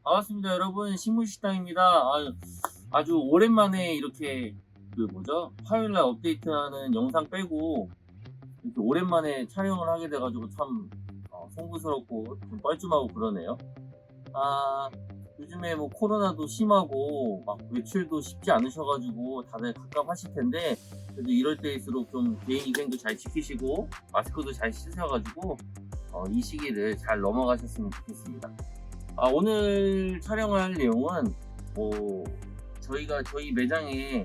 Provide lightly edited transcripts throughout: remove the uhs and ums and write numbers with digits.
반갑습니다, 여러분. 식물식당입니다. 아주 오랜만에 이렇게 화요일날 업데이트하는 영상 빼고 이렇게 오랜만에 촬영을 하게 돼가지고 참 송구스럽고 좀 뻘쭘하고 그러네요. 요즘에 뭐 코로나도 심하고 막 외출도 쉽지 않으셔가지고 다들 갑갑하실 텐데, 그래도 이럴 때일수록 좀 개인위생도 잘 지키시고 마스크도 잘 쓰셔가지고 이 시기를 잘 넘어가셨으면 좋겠습니다. 오늘 촬영할 내용은 저희 매장에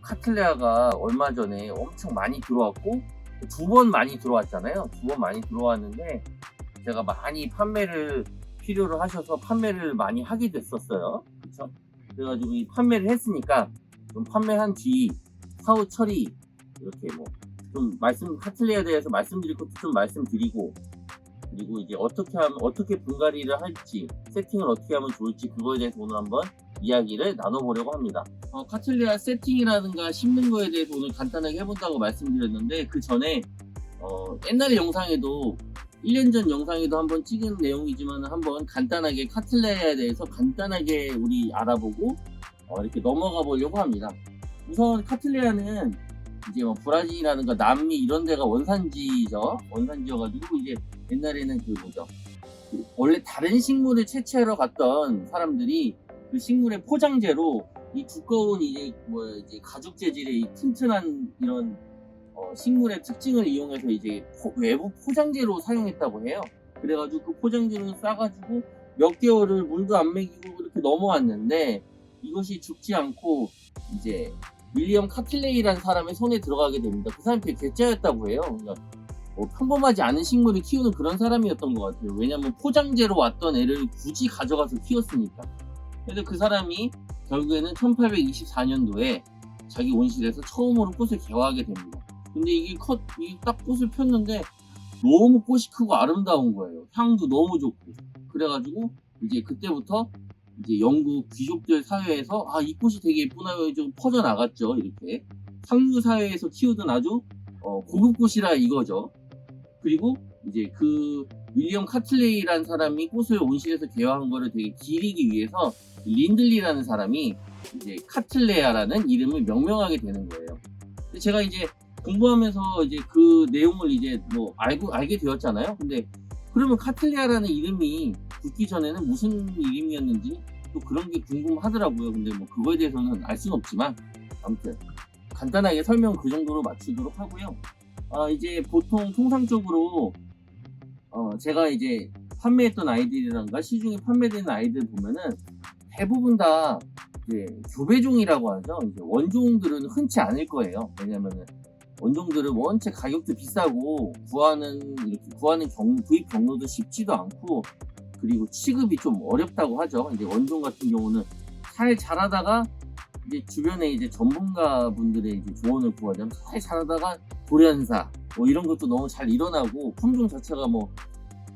카틀레아가 얼마 전에 엄청 많이 들어왔고, 두 번 많이 들어왔잖아요. 두 번 많이 들어왔는데 제가 많이 판매를 필요로 하셔서 판매를 많이 하게 됐었어요. 그쵸? 그래가지고 이 판매를 했으니까 좀 판매한 뒤 사후 처리 이렇게 카틀레아에 대해서 말씀드릴 것도 좀 말씀드리고, 그리고 이제 어떻게 분갈이를 할지, 세팅을 어떻게 하면 좋을지, 그거에 대해서 오늘 한번 이야기를 나눠보려고 합니다. 카틀레아 세팅이라든가 심는 거에 대해서 오늘 간단하게 해본다고 말씀드렸는데, 그 전에 옛날 영상에도 1년 전 영상에도 한번 찍은 내용이지만 한번 간단하게 카틀레아에 대해서 간단하게 우리 알아보고 이렇게 넘어가 보려고 합니다. 우선 카틀레아는 이제 브라질이라든가 남미 이런 데가 원산지여가지고, 이제 옛날에는 원래 다른 식물을 채취하러 갔던 사람들이 그 식물의 포장재로 이 두꺼운 이제 가죽 재질의 이 튼튼한 이런 식물의 특징을 이용해서 이제 외부 포장재로 사용했다고 해요. 그래가지고 그 포장재로 싸가지고 몇 개월을 물도 안 먹이고 그렇게 넘어왔는데, 이것이 죽지 않고 이제 윌리엄 카틀레이라는 사람의 손에 들어가게 됩니다. 그 사람이 되게 괴짜였다고 해요. 그러니까 평범하지 않은 식물을 키우는 그런 사람이었던 것 같아요. 왜냐면 포장재로 왔던 애를 굳이 가져가서 키웠으니까. 그래서 그 사람이 결국에는 1824년도에 자기 온실에서 처음으로 꽃을 개화하게 됩니다. 근데 이게 딱 꽃을 폈는데 너무 꽃이 크고 아름다운 거예요. 향도 너무 좋고. 그래가지고 이제 그때부터 이제 영국 귀족들 사회에서 이 꽃이 되게 예쁘나 좀 퍼져나갔죠. 이렇게 상류 사회에서 키우던 아주 고급 꽃이라 이거죠. 그리고 이제 그 윌리엄 카틀레이라는 사람이 꽃을 온실에서 개화한 거를 되게 기리기 위해서 린들리라는 사람이 이제 카틀레아라는 이름을 명명하게 되는 거예요. 근데 제가 이제 공부하면서 이제 그 내용을 이제 알게 되었잖아요. 근데 그러면 카틀레아라는 이름이 붙기 전에는 무슨 이름이었는지 또 그런 게 궁금하더라고요. 근데 그거에 대해서는 알 수는 없지만, 아무튼 간단하게 설명 그 정도로 마치도록 하고요. 이제 보통 통상적으로 제가 이제 판매했던 아이들이란가 시중에 판매되는 아이들 보면은 대부분 다 이제 교배종이라고 하죠. 이제 원종들은 흔치 않을 거예요. 왜냐면은 원종들은 원체 가격도 비싸고 구입 경로도 쉽지도 않고, 그리고 취급이 좀 어렵다고 하죠. 이제 원종 같은 경우는 잘 자라다가 이제 주변에 이제 전문가분들의 이제 조언을 구하자면 잘 자라다가 돌연사 이런 것도 너무 잘 일어나고, 품종 자체가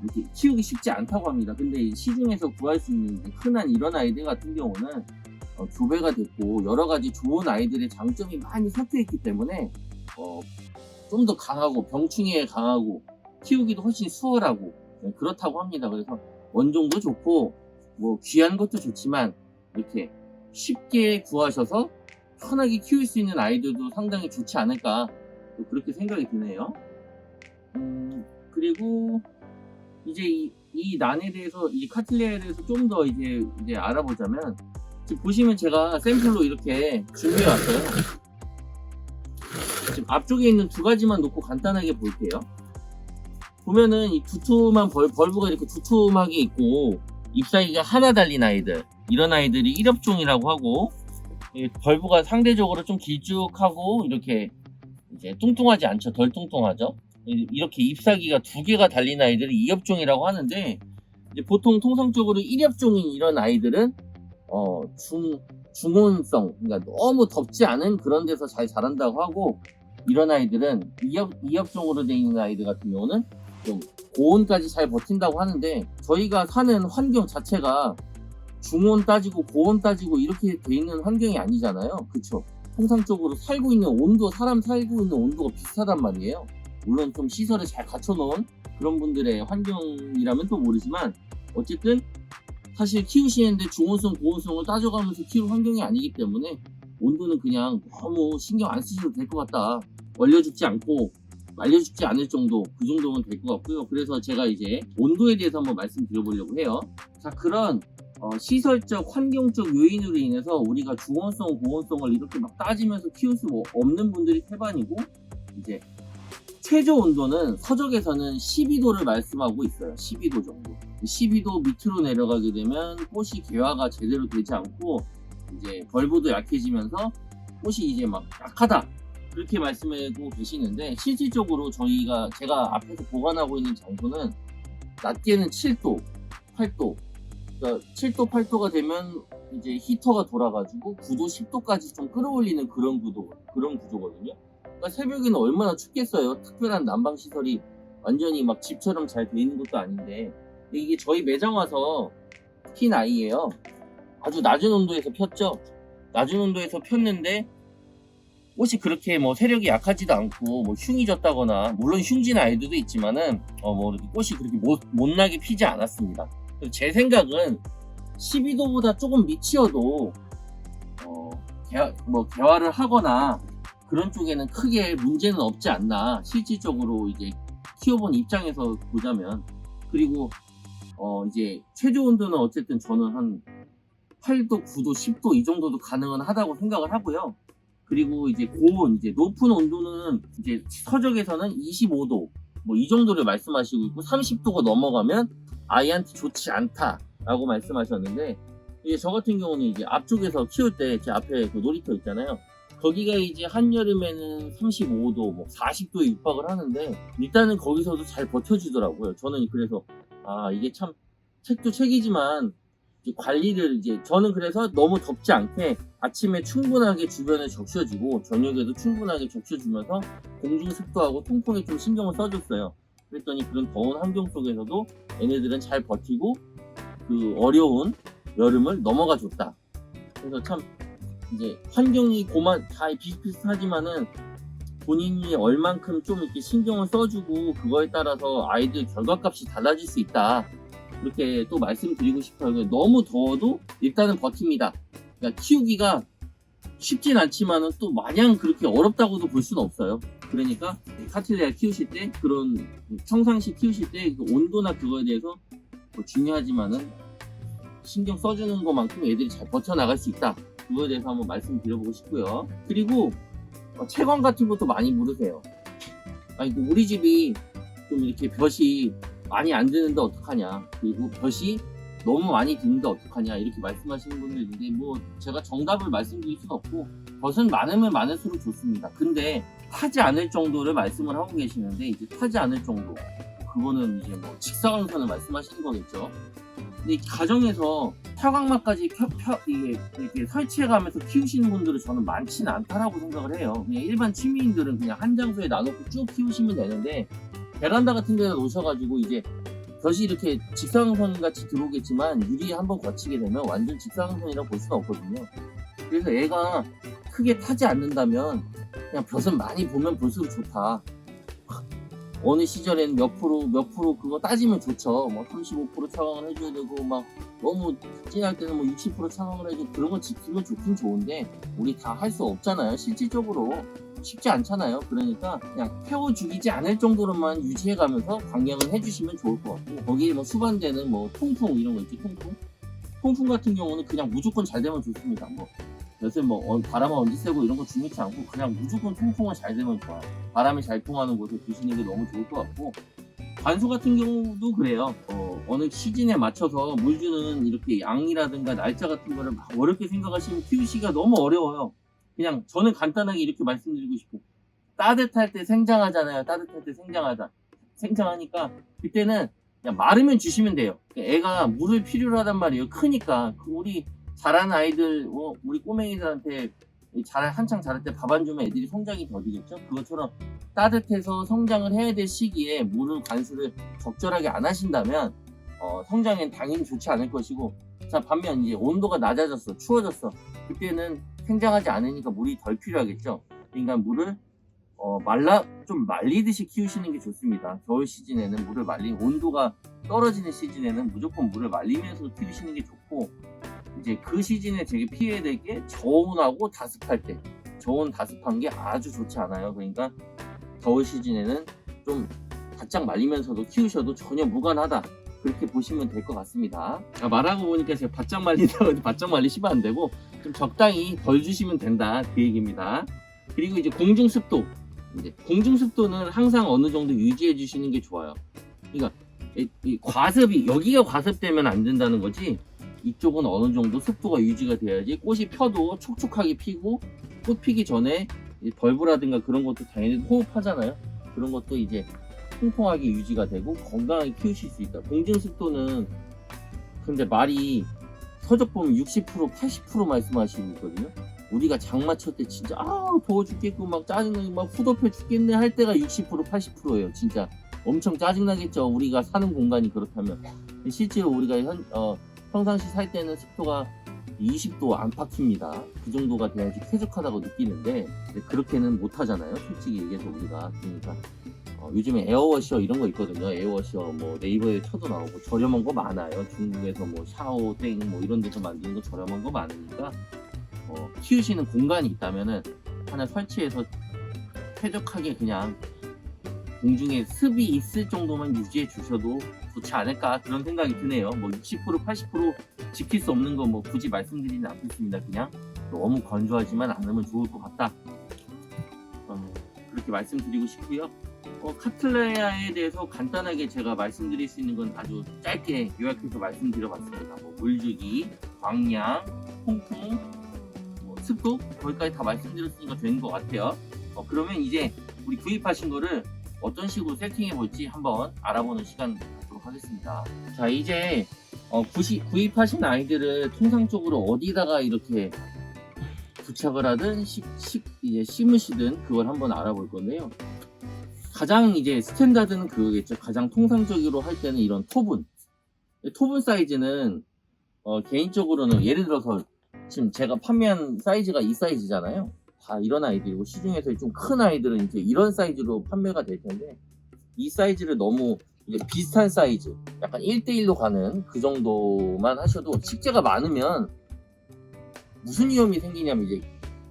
이렇게 키우기 쉽지 않다고 합니다. 근데 시중에서 구할 수 있는 흔한 이런 아이들 같은 경우는 교배가 됐고 여러 가지 좋은 아이들의 장점이 많이 섞여 있기 때문에 좀 더 강하고 병충해에 강하고 키우기도 훨씬 수월하고 그렇다고 합니다. 그래서 원종도 좋고 귀한 것도 좋지만 이렇게 쉽게 구하셔서 편하게 키울 수 있는 아이들도 상당히 좋지 않을까, 그렇게 생각이 드네요. 그리고 이제 이 난에 대해서, 이 카틀레아에 대해서 좀 더 이제 알아보자면, 지금 보시면 제가 샘플로 이렇게 준비해 왔어요. 지금 앞쪽에 있는 두 가지만 놓고 간단하게 볼게요. 보면은 이 두툼한 벌브가 이렇게 두툼하게 있고 잎사귀가 하나 달린 아이들, 이런 아이들이 일엽종이라고 하고, 벌브가 상대적으로 좀 길쭉하고 이렇게 이제 뚱뚱하지 않죠. 덜 뚱뚱하죠. 이렇게 잎사귀가 두 개가 달린 아이들을 이엽종이라고 하는데, 이제 보통 통상적으로 일엽종인 이런 아이들은 중온성, 그러니까 너무 덥지 않은 그런 데서 잘 자란다고 하고, 이런 아이들은 이엽종으로 되어 있는 아이들 같은 경우는 좀 고온까지 잘 버틴다고 하는데, 저희가 사는 환경 자체가 중온 따지고 고온 따지고 이렇게 돼 있는 환경이 아니잖아요. 그쵸? 통상적으로 사람 살고 있는 온도가 비슷하단 말이에요. 물론 좀 시설을 잘 갖춰놓은 그런 분들의 환경이라면 또 모르지만, 어쨌든 사실 키우시는데 중온성, 고온성을 따져가면서 키울 환경이 아니기 때문에 온도는 그냥 너무 신경 안 쓰셔도 될 것 같다. 얼려 죽지 않고 말려 죽지 않을 정도, 그 정도면 될 것 같고요. 그래서 제가 이제 온도에 대해서 한번 말씀드려보려고 해요. 자, 그런 시설적, 환경적 요인으로 인해서 우리가 중온성, 고온성을 이렇게 막 따지면서 키울 수 없는 분들이 태반이고, 이제 최저 온도는 서적에서는 12도를 말씀하고 있어요. 12도 정도. 12도 밑으로 내려가게 되면 꽃이 개화가 제대로 되지 않고 이제 벌보도 약해지면서 꽃이 이제 막 약하다, 그렇게 말씀하고 계시는데, 실질적으로 제가 앞에서 보관하고 있는 장소는 낮게는 7도, 8도, 그러니까 7도, 8도가 되면 이제 히터가 돌아가지고 9도, 10도까지 좀 끌어올리는 그런 구조거든요. 그러니까 새벽에는 얼마나 춥겠어요. 특별한 난방 시설이 완전히 막 집처럼 잘 돼 있는 것도 아닌데. 이게 저희 매장 와서 핀 아이예요. 아주 낮은 온도에서 폈죠. 낮은 온도에서 폈는데 꽃이 그렇게 뭐 세력이 약하지도 않고 뭐 흉이 졌다거나, 물론 흉진 아이들도 있지만은 뭐 이렇게 꽃이 그렇게 못나게 피지 않았습니다. 제 생각은 12도보다 조금 밑이어도 개화를 하거나 그런 쪽에는 크게 문제는 없지 않나, 실질적으로 이제 키워본 입장에서 보자면. 그리고 이제 최저 온도는 어쨌든 저는 한 8도, 9도, 10도 이 정도도 가능은 하다고 생각을 하고요. 그리고 이제 이제 높은 온도는 이제 서적에서는 25도 뭐 이 정도를 말씀하시고 있고, 30도가 넘어가면 아이한테 좋지 않다라고 말씀하셨는데, 이제 저 같은 경우는 이제 앞쪽에서 키울 때 제 앞에 그 놀이터 있잖아요. 거기가 이제 한여름에는 35도, 뭐 40도에 육박을 하는데 일단은 거기서도 잘 버텨주더라고요. 저는 그래서 이게 참 책도 책이지만 관리를 저는 그래서 너무 덥지 않게 아침에 충분하게 주변에 적셔주고 저녁에도 충분하게 적셔주면서 공중 습도하고 통풍에 좀 신경을 써줬어요. 그랬더니 그런 더운 환경 속에서도 얘네들은 잘 버티고 그 어려운 여름을 넘어가 줬다. 그래서 참 이제 환경이 다 비슷비슷하지만은 본인이 얼만큼 좀 이렇게 신경을 써주고 그거에 따라서 아이들 결과값이 달라질 수 있다, 이렇게 또 말씀드리고 싶어요. 너무 더워도 일단은 버팁니다. 그러니까 키우기가 쉽진 않지만은 또 마냥 그렇게 어렵다고도 볼 수는 없어요. 그러니까 카틸레아 키우실 때, 그런 청상시 키우실 때 그 온도나 그거에 대해서 중요하지만은 신경 써주는 것만큼 애들이 잘 버텨나갈 수 있다, 그거에 대해서 한번 말씀드려보고 싶고요. 그리고 채광 같은 것도 많이 물으세요. 우리 집이 좀 이렇게 볕이 많이 안 드는데 어떡하냐, 그리고 볕이 너무 많이 드는데 어떡하냐, 이렇게 말씀하시는 분들 있는데, 뭐 제가 정답을 말씀드릴 수는 없고, 볕은 많으면 많을수록 좋습니다. 근데 타지 않을 정도를 말씀을 하고 계시는데, 이제 타지 않을 정도, 그거는 이제 뭐 직사광선을 말씀하시는 거겠죠. 근데 가정에서 태광막까지 이렇게 설치해가면서 키우시는 분들은 저는 많지는 않다라고 생각을 해요. 그냥 일반 취미인들은 그냥 한 장소에 놔놓고 쭉 키우시면 되는데, 베란다 같은 데다 놓으셔가지고 이제 볕이 이렇게 직사광선 같이 들어오겠지만 유리에 한번 거치게 되면 완전 직사광선이라고 볼 수는 없거든요. 그래서 애가 크게 타지 않는다면 그냥 볕은 많이 보면 볼수록 좋다. 어느 시절에는 몇 프로 그거 따지면 좋죠. 뭐 35% 차광을 해줘야 되고, 막 너무 진할 때는 뭐 60% 차광을 해주고, 그런 거 지키면 좋긴 좋은데 우리 다 할 수 없잖아요. 실질적으로 쉽지 않잖아요. 그러니까 그냥 태워 죽이지 않을 정도로만 유지해가면서 방향을 해주시면 좋을 것 같고, 거기에 뭐 수반되는 뭐 통풍 이런 거 있지. 통풍 같은 경우는 그냥 무조건 잘 되면 좋습니다. 뭐 요새 뭐 바람은 언제 쐬고 이런 거 중요치 않고 그냥 무조건 통풍은 잘 되면 좋아요. 바람이 잘 통하는 곳에 두시는 게 너무 좋을 것 같고, 관수 같은 경우도 그래요. 어느 시즌에 맞춰서 물 주는 이렇게 양이라든가 날짜 같은 거를 막 어렵게 생각하시면 키우시기가 너무 어려워요. 그냥 저는 간단하게 이렇게 말씀드리고 싶고, 따뜻할 때 생장하잖아요. 따뜻할 때 생장하니까 그때는 그냥 마르면 주시면 돼요. 애가 물을 필요로 하단 말이에요. 크니까. 우리 자라는 아이들, 우리 꼬맹이들한테 한창 자랄 때 밥 안 주면 애들이 성장이 더디겠죠. 그것처럼 따뜻해서 성장을 해야 될 시기에 물을 관수를 적절하게 안 하신다면 성장엔 당연히 좋지 않을 것이고, 자, 반면 이제 온도가 낮아졌어, 추워졌어, 그때는 생장하지 않으니까 물이 덜 필요하겠죠. 그러니까 물을 좀 말리듯이 키우시는 게 좋습니다. 겨울 시즌에는 물을 온도가 떨어지는 시즌에는 무조건 물을 말리면서 키우시는 게 좋고, 이제 그 시즌에 되게 피해야 될 게 저온하고 다습할 때, 저온 다습한 게 아주 좋지 않아요. 그러니까 겨울 시즌에는 좀 바짝 말리면서도 키우셔도 전혀 무관하다, 그렇게 보시면 될 것 같습니다. 말하고 보니까 제가 바짝 말린다고 바짝 말리시면 안 되고 좀 적당히 덜 주시면 된다, 그 얘기입니다. 그리고 이제 공중 습도, 공중 습도는 항상 어느 정도 유지해 주시는 게 좋아요. 그러니까 이 과습이, 여기가 과습되면 안 된다는 거지, 이쪽은 어느 정도 습도가 유지가 돼야지 꽃이 펴도 촉촉하게 피고, 꽃 피기 전에 벌브라든가 그런 것도 당연히 호흡하잖아요. 그런 것도 이제 통통하게 유지가 되고 건강하게 키우실 수 있다. 공중 습도는 근데 말이 서적 보면 60% 80% 말씀하시고 있거든요. 우리가 장마철 때 진짜 더워 죽겠고 막 짜증나고 막 후덥해 죽겠네 할 때가 60% 80%예요. 진짜 엄청 짜증나겠죠. 우리가 사는 공간이 그렇다면. 실제로 우리가 평상시 살 때는 습도가 20도 안팎입니다. 그 정도가 돼야지 쾌적하다고 느끼는데 그렇게는 못 하잖아요. 솔직히 얘기해서 우리가. 그러니까 요즘에 에어워셔 이런 거 있거든요. 에어워셔 뭐 네이버에 쳐도 나오고 저렴한 거 많아요. 중국에서 뭐 샤오땡 뭐 이런 데서 만드는 거 저렴한 거 많으니까 키우시는 공간이 있다면은 하나 설치해서 쾌적하게 그냥 공중에 습이 있을 정도만 유지해 주셔도 좋지 않을까, 그런 생각이 드네요. 뭐 60% 80% 지킬 수 없는 거 뭐 굳이 말씀드리진 않겠습니다. 그냥 너무 건조하지만 않으면 좋을 것 같다, 그렇게 말씀드리고 싶고요. 카틀레아에 대해서 간단하게 제가 말씀드릴 수 있는 건 아주 짧게 요약해서 말씀드려봤습니다. 뭐 물주기, 광량, 통풍, 습도, 거기까지 다 말씀드렸으니까 되는 것 같아요. 그러면 이제 우리 구입하신 거를 어떤 식으로 세팅해 볼지 한번 알아보는 시간 갖도록 하겠습니다. 자, 이제 구입하신 아이들을 통상적으로 어디다가 이렇게 부착을 하든 이제 심으시든 그걸 한번 알아볼 건데요. 가장 이제 스탠다드는 그거겠죠. 가장 통상적으로 할 때는 이런 토분 사이즈는 개인적으로는 예를 들어서 지금 제가 판매한 사이즈가 이 사이즈잖아요. 다 이런 아이들이고, 시중에서 좀 큰 아이들은 이제 이런 사이즈로 판매가 될 텐데, 이 사이즈를 너무 이제 비슷한 사이즈, 약간 1대1로 가는 그 정도만 하셔도, 식재가 많으면 무슨 위험이 생기냐면 이제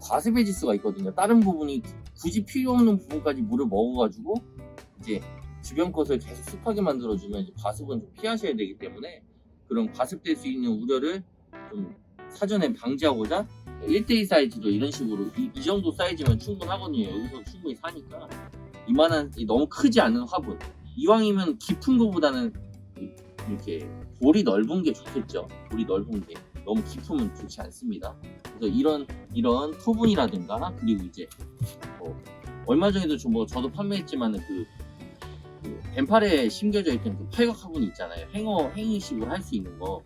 과습해질 수가 있거든요. 다른 부분이 굳이 필요 없는 부분까지 물을 먹어가지고 이제 주변 것을 계속 습하게 만들어주면 이제 과습은 좀 피하셔야 되기 때문에, 그런 과습될 수 있는 우려를 좀 사전에 방지하고자 1대2 사이즈로 이런 식으로 이 정도 사이즈면 충분하거든요. 여기서 충분히 사니까. 이만한 너무 크지 않은 화분, 이왕이면 깊은 거보다는 이렇게 볼이 넓은 게 좋겠죠. 볼이 넓은 게 너무 깊으면 좋지 않습니다. 그래서 이런 토분이라든가, 그리고 이제 얼마 전에도 저도 판매했지만 그 뱀팔에 심겨져 있던 그 팔각 화분이 있잖아요. 행위식으로 할 수 있는 거.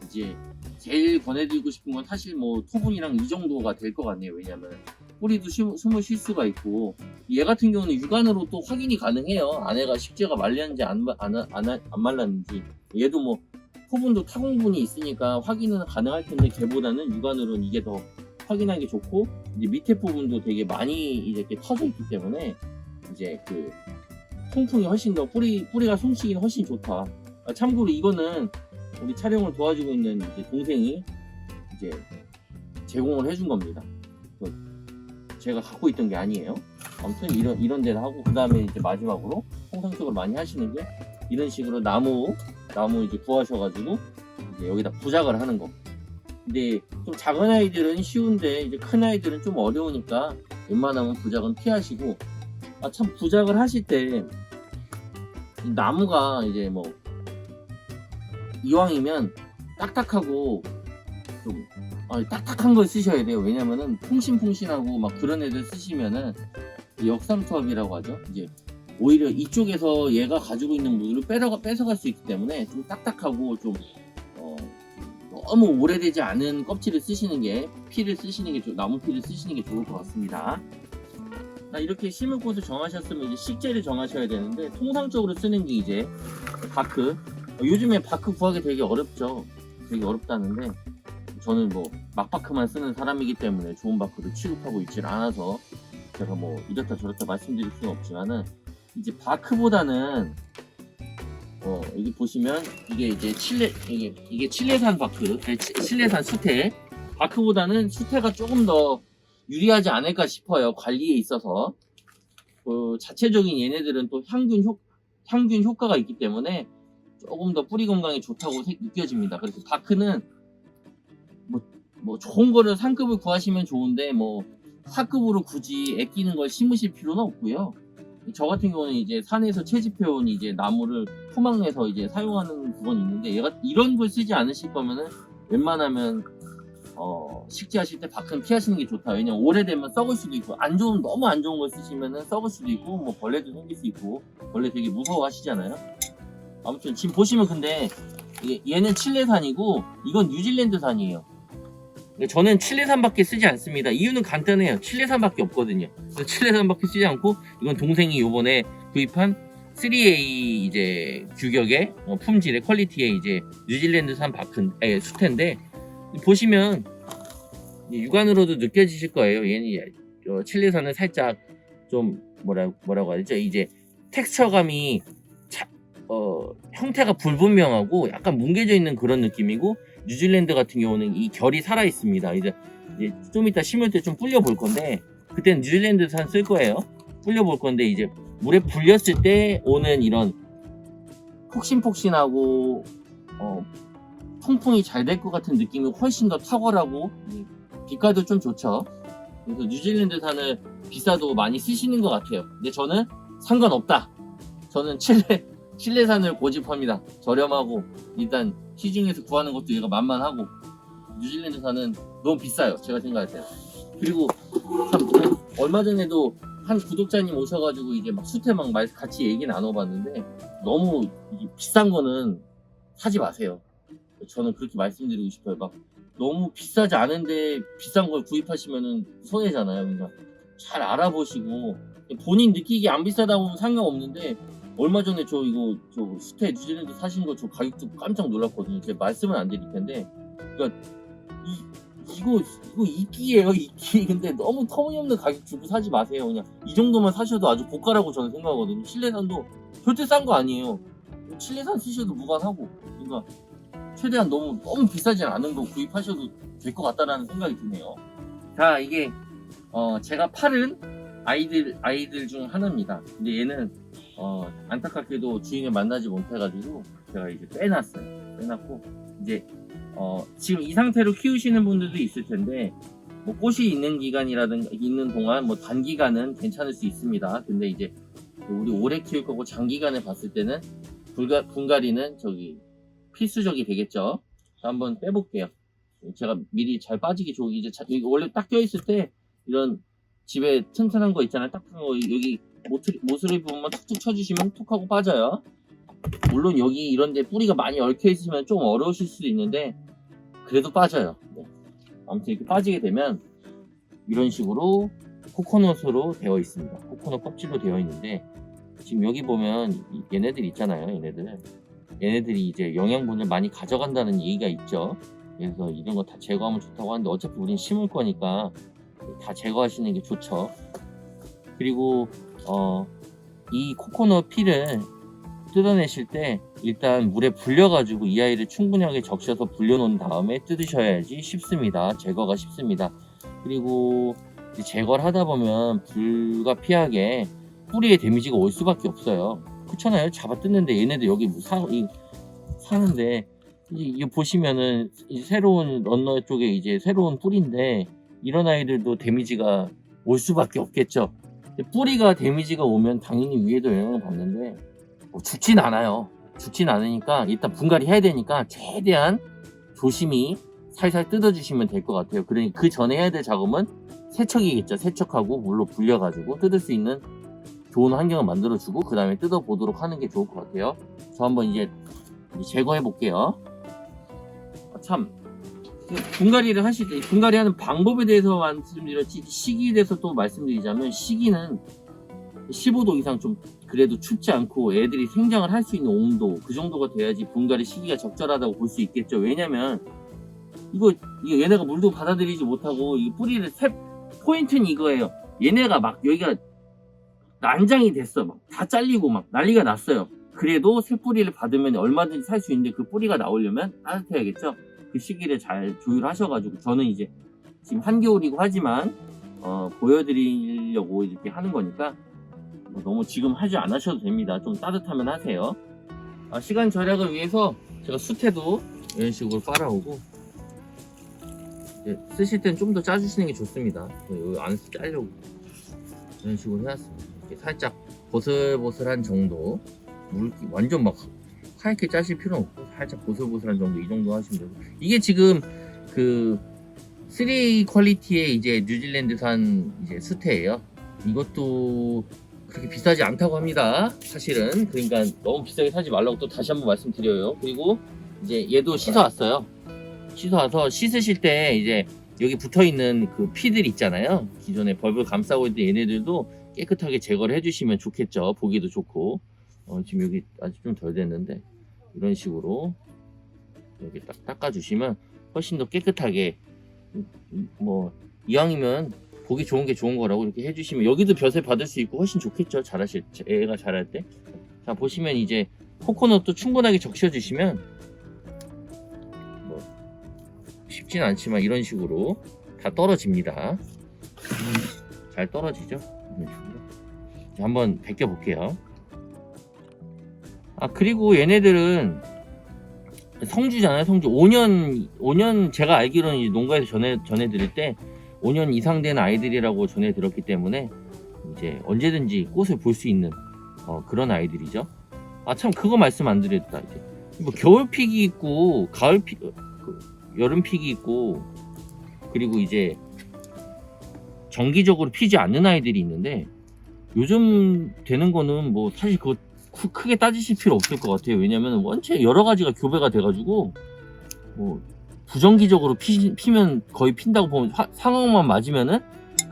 이제 제일 권해드리고 싶은 건 사실 뭐 토분이랑 이 정도가 될 것 같네요. 왜냐면 뿌리도 숨을 쉴 수가 있고, 얘 같은 경우는 육안으로 또 확인이 가능해요. 안에가 식재가 말렸는지 안 말랐는지. 얘도 뭐 토분도 타공분이 있으니까 확인은 가능할 텐데, 걔보다는 육안으로는 이게 더 확인하기 좋고, 이제 밑에 부분도 되게 많이 이렇게 터져 있기 때문에 이제 그 통풍이 훨씬 더 뿌리가 숨쉬기는 훨씬 좋다. 참고로 이거는 우리 촬영을 도와주고 있는 이제 동생이 이제 제공을 해준 겁니다. 제가 갖고 있던 게 아니에요. 아무튼 이런 데를 하고, 그 다음에 이제 마지막으로 통상적으로 많이 하시는 게 이런 식으로 나무 이제 구하셔가지고 이제 여기다 부작을 하는 거. 근데 좀 작은 아이들은 쉬운데 이제 큰 아이들은 좀 어려우니까 웬만하면 부작은 피하시고, 참 부작을 하실 때 나무가 이제 뭐 이왕이면 딱딱하고 좀 딱딱한 걸 쓰셔야 돼요. 왜냐면은 풍신풍신하고 막 그런 애들 쓰시면은 역삼투압이라고 하죠. 이제 오히려 이쪽에서 얘가 가지고 있는 물을 뺏어갈 수 있기 때문에 좀 딱딱하고 좀 너무 오래되지 않은 껍질을 쓰시는 게, 나무 피를 쓰시는 게 좋을 것 같습니다. 이렇게 심을 곳을 정하셨으면 이제 식재를 정하셔야 되는데, 통상적으로 쓰는 게 이제 바크. 요즘에 바크 구하기 되게 어렵죠. 되게 어렵다는데, 저는 뭐 막바크만 쓰는 사람이기 때문에 좋은 바크를 취급하고 있질 않아서 제가 뭐 이렇다 저렇다 말씀드릴 수는 없지만은 이제 바크보다는 여기 보시면 이게 이제 이게 칠레산 바크, 칠레산 수태. 바크보다는 수태가 조금 더 유리하지 않을까 싶어요. 관리에 있어서. 자체적인 얘네들은 또 향균 효과가 있기 때문에 조금 더 뿌리 건강에 좋다고 느껴집니다. 그래서 바크는 뭐 좋은 거를 상급을 구하시면 좋은데 뭐 하급으로 굳이 아끼는 걸 심으실 필요는 없고요. 저 같은 경우는 이제 산에서 채집해온 이제 나무를 토막내서 이제 사용하는 그건 있는데 얘가 이런 걸 쓰지 않으실 거면은 웬만하면 식재하실 때 바크는 피하시는 게 좋다. 왜냐면 오래되면 썩을 수도 있고 너무 안 좋은 걸 쓰시면은 썩을 수도 있고 뭐 벌레도 생길 수 있고 벌레 되게 무서워하시잖아요. 아무튼 지금 보시면 근데 얘는 칠레산이고 이건 뉴질랜드산이에요. 저는 칠레산밖에 쓰지 않습니다. 이유는 간단해요. 칠레산밖에 없거든요. 그래서 칠레산밖에 쓰지 않고 이건 동생이 요번에 구입한 3A 이제 규격의 품질의 퀄리티의 이제 뉴질랜드산 수태인데 보시면 육안으로도 느껴지실 거예요. 얘는 칠레산은 살짝 좀 뭐라고 하죠? 이제 텍스처감이 형태가 불분명하고 약간 뭉개져 있는 그런 느낌이고 뉴질랜드 같은 경우는 이 결이 살아 있습니다. 이제 좀 이따 심을 때 좀 불려 볼 건데 그때는 뉴질랜드산 쓸 거예요. 불려 볼 건데 이제 물에 불렸을 때 오는 이런 폭신폭신하고 통풍이 잘 될 것 같은 느낌이 훨씬 더 탁월하고 빛깔도 좀 좋죠. 그래서 뉴질랜드산을 비싸도 많이 쓰시는 것 같아요. 근데 저는 상관없다. 저는 칠레산을 고집합니다. 저렴하고 일단 시중에서 구하는 것도 얘가 만만하고 뉴질랜드산은 너무 비싸요. 제가 생각할 때는. 그리고 참 얼마 전에도 한 구독자님 오셔가지고 이제 막 수태 막 같이 얘기 나눠봤는데 너무 비싼 거는 사지 마세요. 저는 그렇게 말씀드리고 싶어요. 막 너무 비싸지 않은데 비싼 걸 구입하시면은 손해잖아요. 그러니까 잘 알아보시고 본인 느끼기 안 비싸다고 상관없는데 얼마 전에 저 수태 뉴질랜드 사신 거 저 가격 듣고 깜짝 놀랐거든요. 제가 말씀은 안 드릴 텐데 그러니까 이거 이끼예요, 이끼. 근데 너무 터무니없는 가격 주고 사지 마세요. 그냥 이 정도만 사셔도 아주 고가라고 저는 생각하거든요. 칠레산도 절대 싼 거 아니에요. 칠레산 쓰셔도 무관하고. 그러니까 최대한 너무 비싸지 않은 거 구입하셔도 될 것 같다라는 생각이 드네요. 자, 이게 제가 팔은 아이들 중 하나입니다. 근데 얘는 안타깝게도 주인을 만나지 못해가지고 제가 이제 빼놨고 이제 지금 이 상태로 키우시는 분들도 있을 텐데 뭐 꽃이 있는 기간이라든가 있는 동안 뭐 단기간은 괜찮을 수 있습니다. 근데 이제 우리 오래 키울 거고 장기간을 봤을 때는 분갈이는 필수적이 되겠죠. 자, 한번 빼볼게요. 제가 미리 잘 빠지게 이제 원래 딱 껴있을 때 이런 집에 튼튼한 거 있잖아요. 딱 여기 모서리 부분만 툭툭 쳐주시면 툭 하고 빠져요. 물론 여기 이런데 뿌리가 많이 얽혀 있으면 좀 어려우실 수도 있는데 그래도 빠져요. 네. 아무튼 이렇게 빠지게 되면 이런 식으로 코코넛으로 되어 있습니다. 코코넛 껍질로 되어 있는데 지금 여기 보면 얘네들 있잖아요. 얘네들이 이제 영양분을 많이 가져간다는 얘기가 있죠. 그래서 이런 거 다 제거하면 좋다고 하는데 어차피 우린 심을 거니까 다 제거하시는 게 좋죠. 그리고 이 코코넛 필을 뜯어내실 때 일단 물에 불려가지고 이 아이를 충분하게 적셔서 불려놓은 다음에 뜯으셔야지 쉽습니다. 제거가 쉽습니다. 그리고 제거를 하다 보면 불가피하게 뿌리에 데미지가 올 수밖에 없어요. 그렇잖아요. 잡아 뜯는데 얘네들 여기 사는데 이제 보시면은 이제 새로운 런너 쪽에 이제 새로운 뿌리인데 이런 아이들도 데미지가 올 수밖에 없겠죠. 뿌리가 데미지가 오면 당연히 위에도 영향을 받는데 죽진 않아요. 죽진 않으니까 일단 분갈이 해야 되니까 최대한 조심히 살살 뜯어주시면 될 것 같아요. 그러니까 그 전에 해야 될 작업은 세척이겠죠. 세척하고 물로 불려가지고 뜯을 수 있는 좋은 환경을 만들어주고 그 다음에 뜯어보도록 하는 게 좋을 것 같아요. 저 한번 이제 제거해 볼게요. 참 분갈이를 하실 때 분갈이하는 방법에 대해서 말씀드렸지 시기에 대해서 또 말씀드리자면 시기는 15도 이상 좀 그래도 춥지 않고 애들이 생장을 할 수 있는 온도 그 정도가 돼야지 분갈이 시기가 적절하다고 볼 수 있겠죠. 왜냐면 이거 얘네가 물도 받아들이지 못하고 이 뿌리를 포인트는 이거예요. 얘네가 막 여기가 난장이 됐어. 막 다 잘리고 막 난리가 났어요. 그래도 새 뿌리를 받으면 얼마든지 살 수 있는데 그 뿌리가 나오려면 따뜻해야겠죠. 그 시기를 잘 조율하셔가지고 저는 이제 지금 한겨울이고 하지만 보여드리려고 이렇게 하는 거니까 뭐 너무 지금 하지 않으셔도 됩니다. 좀 따뜻하면 하세요. 시간 절약을 위해서 제가 수태도 이런 식으로 빨아오고 쓰실 땐 좀 더 짜주시는 게 좋습니다. 여기 안에서 짜려고 이런 식으로 해놨습니다. 이렇게 살짝 보슬보슬한 정도, 물기 완전 막 하얗게 짜실 필요는 없고 살짝 보슬보슬한 정도, 이 정도 하시면 되고. 이게 지금 그 3 퀄리티의 이제 뉴질랜드산 이제 수태예요. 이것도 그렇게 비싸지 않다고 합니다. 사실은. 그러니까 너무 비싸게 사지 말라고 또 다시 한번 말씀드려요. 그리고 이제 얘도 씻어왔어요. 씻어와서 씻으실 때 이제 여기 붙어있는 그 피들 있잖아요. 기존에 벌벌 감싸고 있던 얘네들도 깨끗하게 제거를 해주시면 좋겠죠. 보기도 좋고. 지금 여기 아직 좀 덜 됐는데 이런 식으로 여기 딱 닦아주시면 훨씬 더 깨끗하게, 뭐 이왕이면 보기 좋은 게 좋은 거라고 이렇게 해주시면 여기도 벼슬 받을 수 있고 훨씬 좋겠죠. 잘하실 애가 잘할 때. 자, 보시면 이제 코코넛도 충분하게 적셔주시면 뭐 쉽진 않지만 이런 식으로 다 떨어집니다. 잘 떨어지죠. 이런 식으로. 자, 한번 벗겨 볼게요. 그리고 얘네들은 성주잖아요. 성주 5년 제가 알기로는 이 농가에서 전해드릴 때 5년 이상 된 아이들이라고 전해들었기 때문에 이제 언제든지 꽃을 볼 수 있는 그런 아이들이죠. 참 그거 말씀 안 드렸다. 이제 뭐 겨울 픽이 있고 가을 픽, 여름 픽이 있고, 그리고 이제 정기적으로 피지 않는 아이들이 있는데 요즘 되는 거는 뭐 사실 그거 크게 따지실 필요 없을 것 같아요. 왜냐면 원체 여러 가지가 교배가 돼가지고 뭐 부정기적으로 피면 거의 핀다고 보면 상황만 맞으면은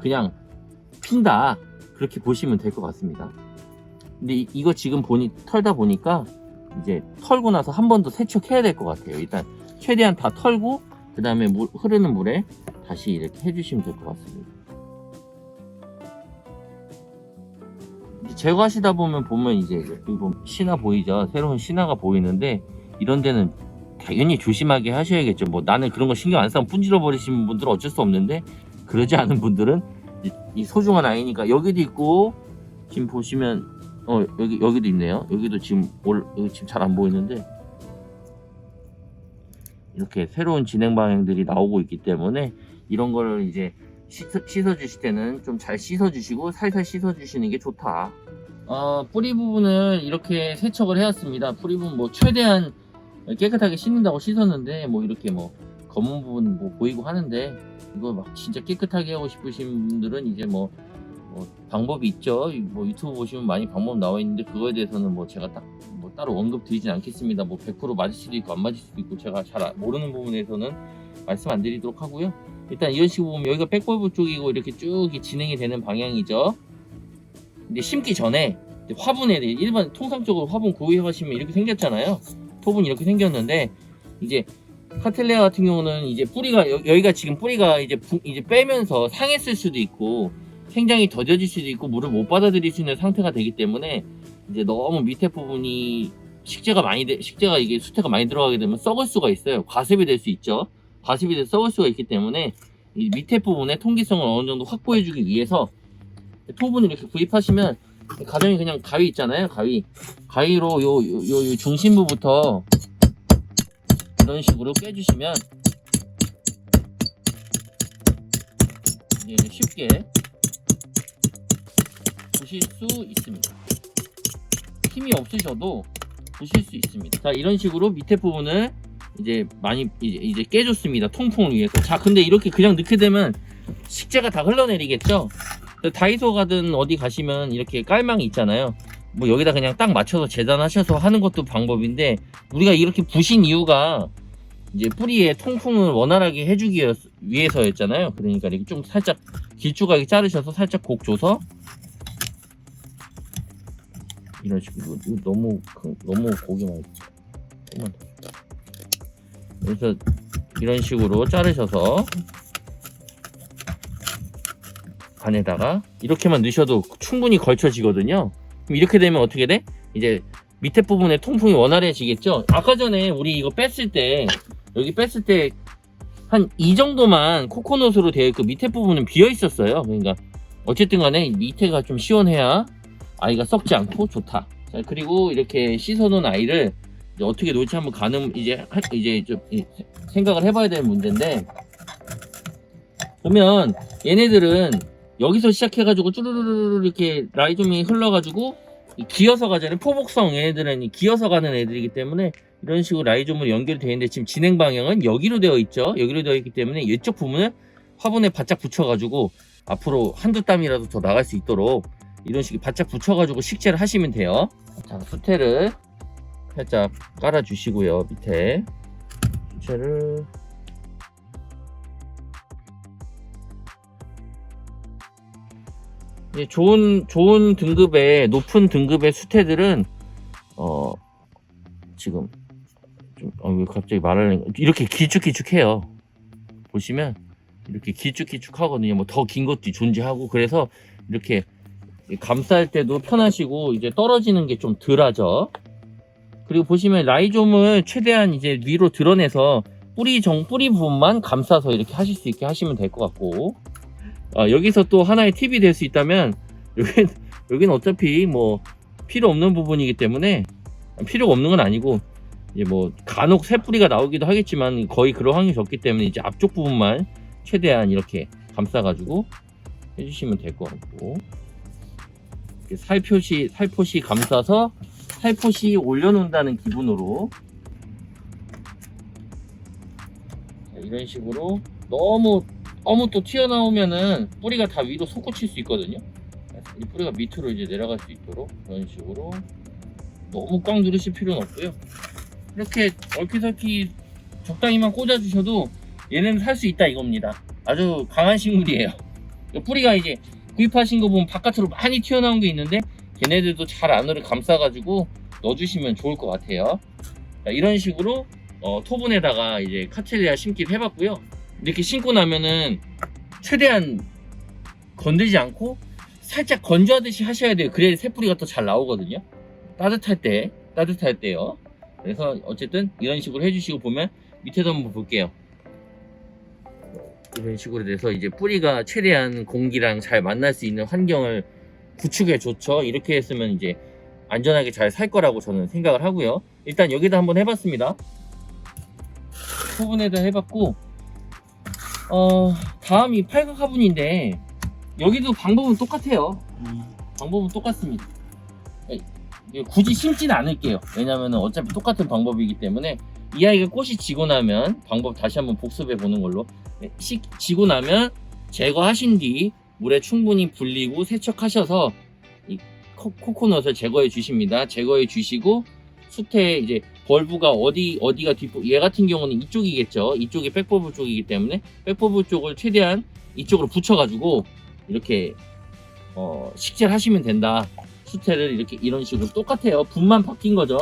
그냥 핀다, 그렇게 보시면 될 것 같습니다. 근데 이거 지금 털다 보니까 이제 털고 나서 한 번 더 세척해야 될 것 같아요. 일단 최대한 다 털고 그 다음에 흐르는 물에 다시 이렇게 해주시면 될 것 같습니다. 제거하시다 보면 이제 이거 신화 보이죠? 새로운 신화가 보이는데 이런 데는 당연히 조심하게 하셔야겠죠. 뭐 나는 그런 거 신경 안 쓰고 분질러 버리시는 분들은 어쩔 수 없는데, 그러지 않은 분들은 이 소중한 아이니까. 여기도 있고 지금 보시면 여기도 있네요. 여기도 지금 여기 지금 잘 안 보이는데 이렇게 새로운 진행 방향들이 나오고 있기 때문에 이런 거를 이제 씻어 주실 때는 좀 잘 씻어 주시고 살살 씻어 주시는 게 좋다. 뿌리 부분을 이렇게 세척을 해왔습니다. 뿌리 부분 뭐 최대한 깨끗하게 씻는다고 씻었는데 뭐 이렇게 뭐 검은 부분 뭐 보이고 하는데, 이거 막 진짜 깨끗하게 하고 싶으신 분들은 이제 뭐 방법이 있죠. 뭐 유튜브 보시면 많이 방법 나와 있는데 그거에 대해서는 뭐 제가 뭐 따로 언급 드리진 않겠습니다. 뭐 100% 맞을 수도 있고 안 맞을 수도 있고 제가 잘 모르는 부분에서는 말씀 안 드리도록 하고요. 일단 이런 식으로 보면 여기가 백벌브 쪽이고 이렇게 쭉 진행이 되는 방향이죠. 근데 심기 전에 화분에 일반 통상적으로 화분 구입 하시면 이렇게 생겼잖아요. 톱은 이렇게 생겼는데 이제 카텔레아 같은 경우는 이제 뿌리가 여기가 지금 뿌리가 이제 빼면서 상했을 수도 있고 생장이 더뎌질 수도 있고 물을 못 받아들일 수 있는 상태가 되기 때문에 이제 너무 밑에 부분이 식재가 이게 수태가 많이 들어가게 되면 썩을 수가 있어요. 과습이 될 수 있죠. 과습이 돼서 썩을 수가 있기 때문에 이 밑에 부분에 통기성을 어느 정도 확보해 주기 위해서 톱은 이렇게 구입하시면 가정에 그냥 가위 있잖아요. 가위로 요 중심부부터 이런 식으로 깨주시면 이제 쉽게 부실 수 있습니다. 힘이 없으셔도 부실 수 있습니다. 자, 이런 식으로 밑에 부분을 이제 많이 이제 깨줬습니다. 통풍을 위해서. 자, 근데 이렇게 그냥 넣게 되면 식재가 다 흘러내리겠죠. 다이소 가든 어디 가시면 이렇게 깔망이 있잖아요. 뭐 여기다 그냥 딱 맞춰서 재단하셔서 하는 것도 방법인데, 우리가 이렇게 부신 이유가 이제 뿌리에 통풍을 원활하게 해주기 위해서였잖아요. 그러니까 이렇게 좀 살짝 길쭉하게 자르셔서 살짝 곡 줘서 이런 식으로. 너무 고기 많이 조금만 더. 그래서 이런 식으로 자르셔서 간에다가 이렇게만 넣으셔도 충분히 걸쳐지거든요. 그럼 이렇게 되면 어떻게 돼? 이제 밑에 부분에 통풍이 원활해지겠죠. 아까 전에 우리 이거 뺐을 때 여기 뺐을 때 한 이 정도만 코코넛으로 되어 있고 밑에 부분은 비어 있었어요. 그러니까 어쨌든 간에 밑에가 좀 시원해야 아이가 썩지 않고 좋다. 자, 그리고 이렇게 씻어놓은 아이를 이제 어떻게 놓을지 한번 이제 좀 생각을 해봐야 되는 문제인데, 보면 얘네들은 여기서 시작해가지고 쭈루루루 이렇게 라이좀이 흘러가지고 기어서 가잖아요. 포복성 얘네들은 기어서 가는 애들이기 때문에 이런 식으로 라이좀으로 연결되어 있는데, 지금 진행 방향은 여기로 되어 있죠. 여기로 되어 있기 때문에 이쪽 부분을 화분에 바짝 붙여가지고 앞으로 한두 땀이라도 더 나갈 수 있도록 이런 식으로 바짝 붙여가지고 식재를 하시면 돼요. 자, 수태를 살짝 깔아주시고요. 밑에 수태를 이제 좋은 등급의 높은 등급의 수태들은 지금 좀 왜 갑자기 말하려니까 이렇게 길쭉길쭉해요. 보시면 이렇게 길쭉길쭉하거든요. 뭐 더 긴 것도 존재하고, 그래서 이렇게 감쌀 때도 편하시고 이제 떨어지는 게 좀 덜하죠. 그리고 보시면 라이좀을 최대한 이제 위로 드러내서 뿌리 부분만 감싸서 이렇게 하실 수 있게 하시면 될 것 같고, 여기서 또 하나의 팁이 될 수 있다면, 여기는 어차피 뭐 필요 없는 부분이기 때문에, 필요가 없는 건 아니고 이제 뭐 간혹 새 뿌리가 나오기도 하겠지만 거의 그럴 확률이 적기 때문에 이제 앞쪽 부분만 최대한 이렇게 감싸가지고 해주시면 될 것 같고, 이렇게 살포시 감싸서 살포시 올려놓는다는 기분으로 이런 식으로 너무 또 튀어나오면은 뿌리가 다 위로 솟구칠 수 있거든요. 이 뿌리가 밑으로 이제 내려갈 수 있도록 이런 식으로 너무 꽉 누르실 필요는 없고요. 이렇게 얼키설키 적당히만 꽂아주셔도 얘는 살 수 있다 이겁니다. 아주 강한 식물이에요. 뿌리가 이제 구입하신 거 보면 바깥으로 많이 튀어나온 게 있는데 걔네들도 잘 안으로 감싸가지고 넣어주시면 좋을 것 같아요. 자, 이런 식으로 토분에다가 이제 카텔리아 심기를 해봤고요. 이렇게 심고 나면은 최대한 건들지 않고 살짝 건조하듯이 하셔야 돼요. 그래야 새뿌리가 더 잘 나오거든요. 따뜻할 때요. 그래서 어쨌든 이런 식으로 해주시고, 보면 밑에도 한번 볼게요. 이런 식으로 돼서 이제 뿌리가 최대한 공기랑 잘 만날 수 있는 환경을 구축해 줬죠. 이렇게 했으면 이제 안전하게 잘 살 거라고 저는 생각을 하고요. 일단 여기다 한번 해봤습니다. 화분에다 해봤고, 다음이 팔각 화분인데 여기도 방법은 똑같아요. 방법은 똑같습니다. 굳이 심지는 않을게요. 왜냐면은 어차피 똑같은 방법이기 때문에, 이 아이가 꽃이 지고 나면 방법 다시 한번 복습해 보는 걸로, 지고 나면 제거하신 뒤 물에 충분히 불리고 세척하셔서 이 코코넛을 제거해 주십니다. 제거해 주시고, 숯에 이제 벌브가 어디가 얘 같은 경우는 이쪽이겠죠. 이쪽이 백버블 쪽이기 때문에 백버블 쪽을 최대한 이쪽으로 붙여가지고 이렇게 식재를 하시면 된다. 수태를 이렇게 이런 식으로 똑같아요. 분만 바뀐 거죠.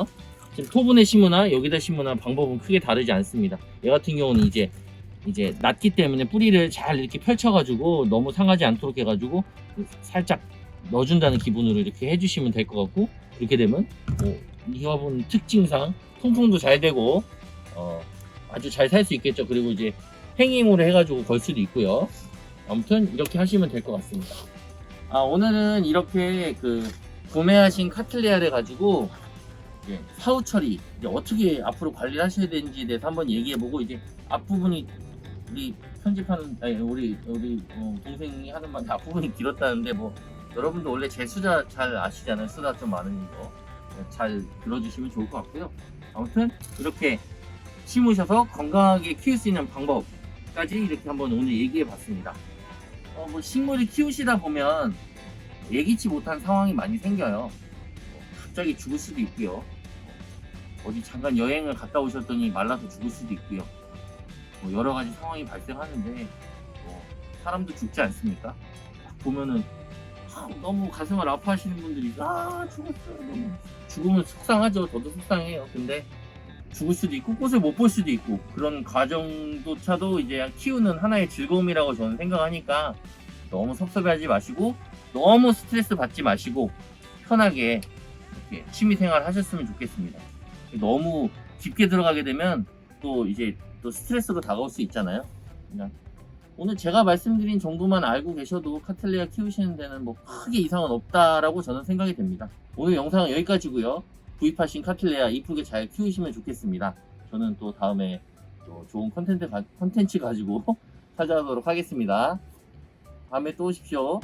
지금 토분에 심으나 여기다 심으나 방법은 크게 다르지 않습니다. 얘 같은 경우는 이제 낮기 때문에 뿌리를 잘 이렇게 펼쳐가지고 너무 상하지 않도록 해가지고 살짝 넣어준다는 기분으로 이렇게 해주시면 될 것 같고, 그렇게 되면 이 화분 특징상 통풍도 잘 되고 아주 잘 살 수 있겠죠. 그리고 이제 행잉으로 해가지고 걸 수도 있고요. 아무튼 이렇게 하시면 될 것 같습니다. 오늘은 이렇게 구매하신 카틀리아를 가지고 사후 처리 이제 어떻게 앞으로 관리를 하셔야 되는지에 대해서 한번 얘기해보고, 이제 앞부분이 우리 편집하는 우리 동생이 하는 말 앞부분이 길었다는데, 뭐 여러분도 원래 제 수다 잘 아시잖아요. 수다 좀 많은 거 잘 들어주시면 좋을 것 같고요. 아무튼 이렇게 심으셔서 건강하게 키울 수 있는 방법까지 이렇게 한번 오늘 얘기해봤습니다. 뭐 식물을 키우시다 보면 예기치 못한 상황이 많이 생겨요. 갑자기 죽을 수도 있고요. 어디 잠깐 여행을 갔다 오셨더니 말라서 죽을 수도 있고요. 뭐 여러 가지 상황이 발생하는데 사람도 죽지 않습니까? 보면은 너무 가슴을 아파하시는 분들이 죽었어요. 너무 죽으면 속상하죠. 저도 속상해요. 근데 죽을 수도 있고 꽃을 못 볼 수도 있고, 그런 과정조차도 이제 키우는 하나의 즐거움이라고 저는 생각하니까 너무 섭섭해하지 마시고 너무 스트레스 받지 마시고 편하게 이렇게 취미생활 하셨으면 좋겠습니다. 너무 깊게 들어가게 되면 또 이제 또 스트레스로 다가올 수 있잖아요. 그냥 오늘 제가 말씀드린 정도만 알고 계셔도 카틀레아 키우시는 데는 뭐 크게 이상은 없다라고 저는 생각이 됩니다. 오늘 영상은 여기까지고요. 구입하신 카틀레아 이쁘게 잘 키우시면 좋겠습니다. 저는 또 다음에 또 좋은 컨텐츠 가지고 찾아오도록 하겠습니다. 다음에 또 오십시오.